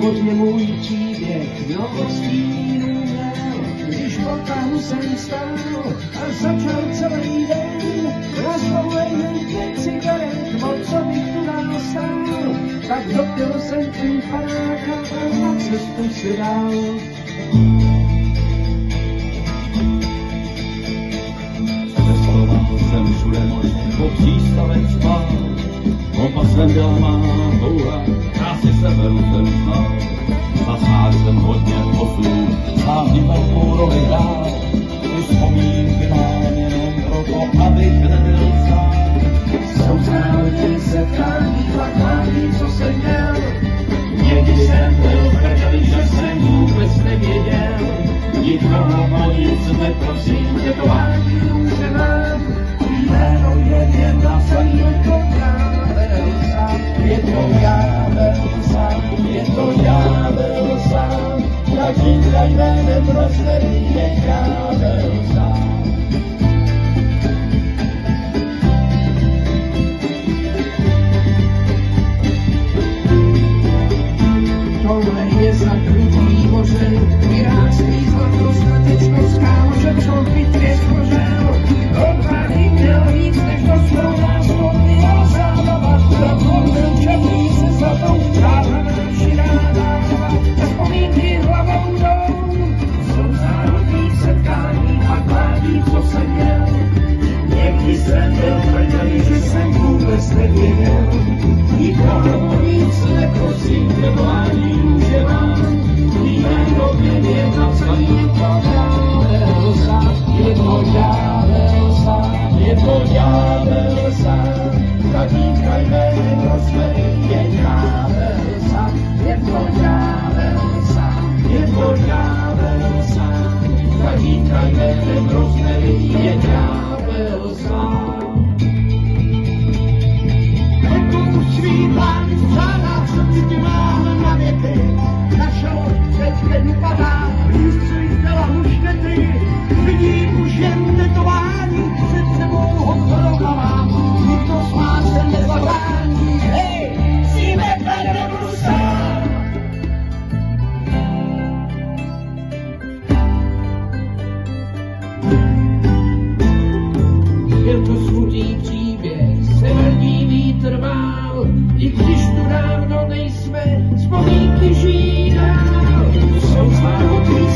původně můj příběh mnoho stínů měl, když po tahu jsem stál a začal celý den rozlouhejný 5 cigaret, o co bych tu dál stál, tak dopil jsem ten panáka a na cestu si dal. Cestoval jsem všude možný, po přístavech spál, opasem byla má touha, krásně severu jsem znal. Zasnáš jsem hodně posud, sám jim velkou roli dál, ty vzpomínky mám jenom proto, abych nebyl sám. Jsou záleží setkání, plakání, co jsem měl, někdy jsem byl v prdeli, že jsem vůbec nevěděl, nikoho o nic neprosím, tetování růže mám, jméno je jen napsaný, je to ďábel sám, je to ďábel sám, každý za jménem rozverí je ďábel sám. Tohle je zakrutý moře, pirácký zlato, statečnost, kámože, co v bitvě skořel. Odváhy měl víc, než to svou násobný a zábava, zapomněl černý se zlatou, záhraná širá dáva, a vzpomínky hlavou jdou. Jsou záhodný setkání a kládí, co jsem měl. Někdy jsem byl prdeli, že jsem vůbec nevěděl, nikoho o nic neprosím, tetování růže mám, jméno je napsaný, je to ďábel sám, je to ďábel sám, je to ďábel sám, kadíka jménem rozverí je ďábel sám, je to ďábel sám, je to ďábel sám, kadíka jménem rozverí je ďábel sám. Svítla, záda, co ty máme na věky, naše loď teď upadá, lístři zdala muškety, vidím už jen tetování, před sebou ho chorobávám, nikdo z vás se nezabrání, hej, přijme ten nebudu sám. Je to smutný příběh, severní vítr vál, i když tu dávno nejsme, vzpomínky žijí dál. Jsou záhodný